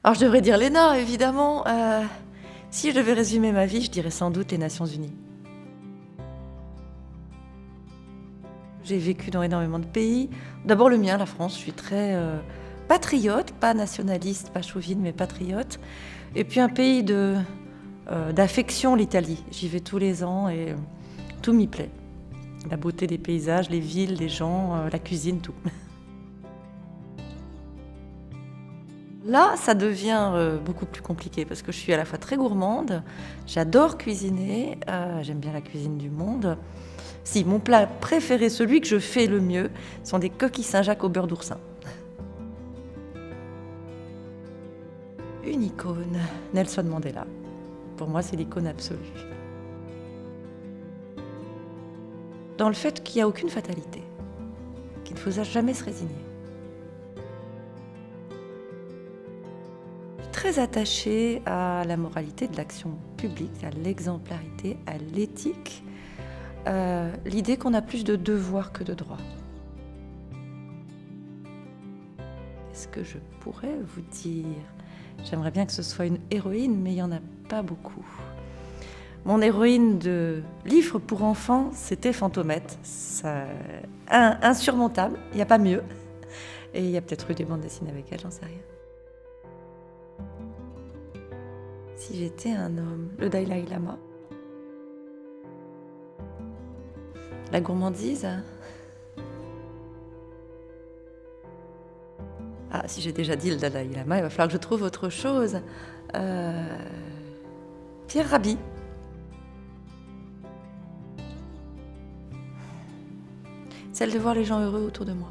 Alors je devrais dire l'ENA évidemment, si je devais résumer ma vie, je dirais sans doute les Nations unies. J'ai vécu dans énormément de pays. D'abord le mien, la France, je suis très, patriote, pas nationaliste, pas chauvine, mais patriote. Et puis un pays d'affection, l'Italie. J'y vais tous les ans et tout m'y plaît. La beauté des paysages, les villes, les gens, la cuisine, tout. Là, ça devient beaucoup plus compliqué parce que je suis à la fois très gourmande, j'adore cuisiner, j'aime bien la cuisine du monde. Si, mon plat préféré, celui que je fais le mieux, sont des coquilles Saint-Jacques au beurre d'oursin. Une icône, Nelson Mandela. Pour moi, c'est l'icône absolue. Dans le fait qu'il n'y a aucune fatalité, qu'il ne faut jamais se résigner. Très attachée à la moralité de l'action publique, à l'exemplarité, à l'éthique, l'idée qu'on a plus de devoirs que de droits. Qu'est-ce que je pourrais vous dire? J'aimerais bien que ce soit une héroïne, mais il n'y en a pas beaucoup. Mon héroïne de livre pour enfants, c'était Fantomette. Insurmontable, il n'y a pas mieux. Et il y a peut-être eu des bandes dessinées avec elle, j'en sais rien. Si j'étais un homme, le Dalai Lama. La gourmandise. Ah, si j'ai déjà dit le Dalai Lama, il va falloir que je trouve autre chose. Pierre Rabhi. Celle de voir les gens heureux autour de moi.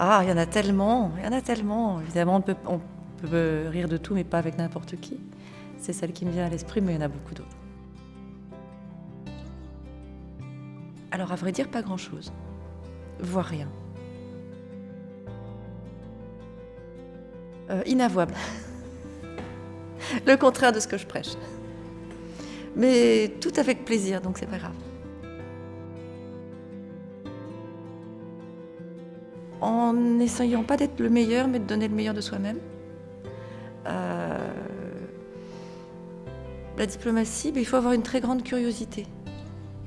Ah, il y en a tellement, il y en a tellement. Évidemment, on peut rire de tout, mais pas avec n'importe qui. C'est celle qui me vient à l'esprit, mais il y en a beaucoup d'autres. Alors, à vrai dire, pas grand-chose. Voire rien. Inavouable. Le contraire de ce que je prêche. Mais tout avec plaisir, donc c'est pas grave. En n'essayant pas d'être le meilleur, mais de donner le meilleur de soi-même. La diplomatie, il faut avoir une très grande curiosité.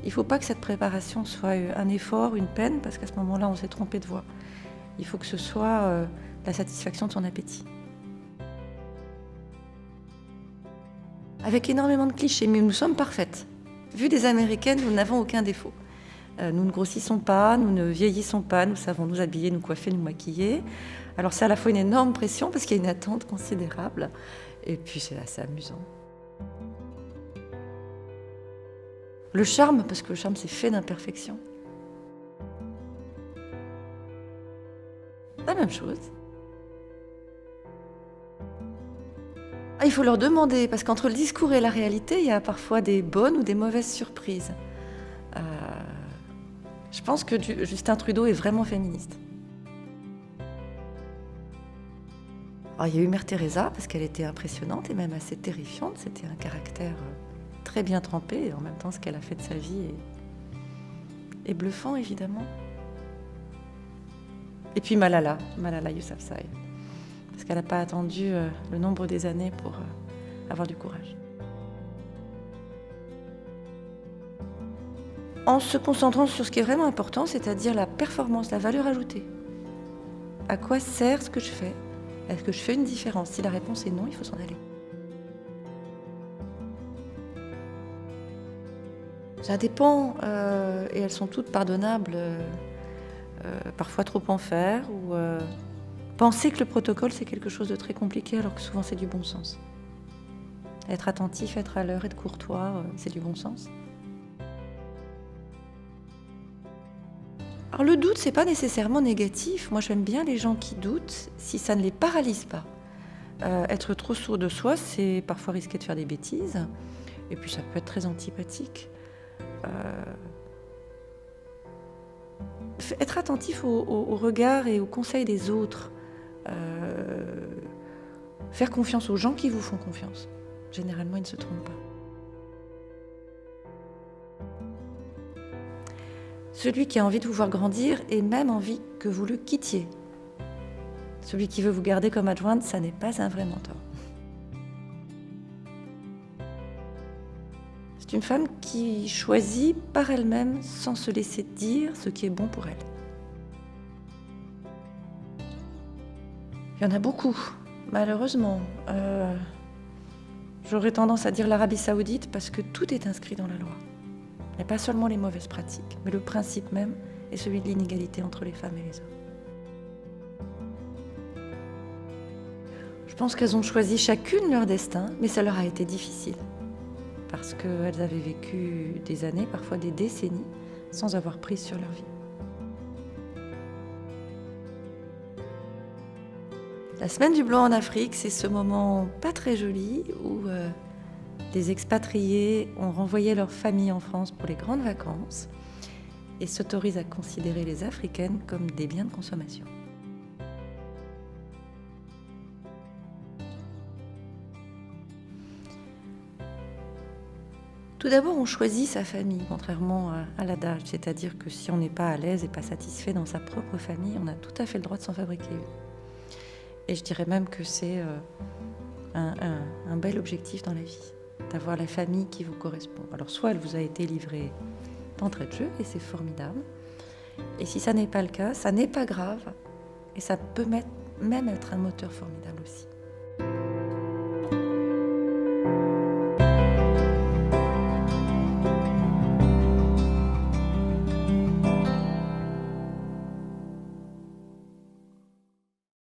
Il ne faut pas que cette préparation soit un effort, une peine, parce qu'à ce moment-là, on s'est trompé de voie. Il faut que ce soit la satisfaction de son appétit. Avec énormément de clichés, mais nous sommes parfaites. Vu des Américaines, nous n'avons aucun défaut. Nous ne grossissons pas, nous ne vieillissons pas, nous savons nous habiller, nous coiffer, nous maquiller. Alors c'est à la fois une énorme pression parce qu'il y a une attente considérable, et puis c'est assez amusant. Le charme, parce que le charme c'est fait d'imperfection. La même chose. Ah, il faut leur demander, parce qu'entre le discours et la réalité, il y a parfois des bonnes ou des mauvaises surprises. Je pense que Justin Trudeau est vraiment féministe. Alors, il y a eu Mère Teresa, parce qu'elle était impressionnante et même assez terrifiante. C'était un caractère très bien trempé, et en même temps, ce qu'elle a fait de sa vie est bluffant, évidemment. Et puis Malala Yousafzai, parce qu'elle n'a pas attendu le nombre des années pour avoir du courage. En se concentrant sur ce qui est vraiment important, c'est-à-dire la performance, la valeur ajoutée. À quoi sert ce que je fais? Est-ce que je fais une différence? Si la réponse est non, il faut s'en aller. Ça dépend, et elles sont toutes pardonnables. Parfois trop en faire, ou penser que le protocole c'est quelque chose de très compliqué alors que souvent c'est du bon sens. Être attentif, être à l'heure, être courtois, c'est du bon sens. Alors le doute, c'est pas nécessairement négatif. Moi, j'aime bien les gens qui doutent si ça ne les paralyse pas. Être trop sourd de soi, c'est parfois risquer de faire des bêtises. Et puis ça peut être très antipathique. Être attentif au regard et aux conseils des autres. Faire confiance aux gens qui vous font confiance. Généralement, ils ne se trompent pas. Celui qui a envie de vous voir grandir et même envie que vous le quittiez. Celui qui veut vous garder comme adjointe, ça n'est pas un vrai mentor. C'est une femme qui choisit par elle-même sans se laisser dire ce qui est bon pour elle. Il y en a beaucoup, malheureusement. J'aurais tendance à dire l'Arabie Saoudite parce que tout est inscrit dans la loi. Il n'y a pas seulement les mauvaises pratiques, mais le principe même est celui de l'inégalité entre les femmes et les hommes. Je pense qu'elles ont choisi chacune leur destin, mais ça leur a été difficile. Parce qu'elles avaient vécu des années, parfois des décennies, sans avoir prise sur leur vie. La semaine du blanc en Afrique, c'est ce moment pas très joli où des expatriés ont renvoyé leur famille en France pour les grandes vacances et s'autorisent à considérer les Africaines comme des biens de consommation. Tout d'abord, on choisit sa famille, contrairement à l'adage, c'est-à-dire que si on n'est pas à l'aise et pas satisfait dans sa propre famille, on a tout à fait le droit de s'en fabriquer une. Et je dirais même que c'est un bel objectif dans la vie, d'avoir la famille qui vous correspond. Alors soit elle vous a été livrée d'entrée de jeu, et c'est formidable, et si ça n'est pas le cas, ça n'est pas grave, et ça peut même être un moteur formidable aussi.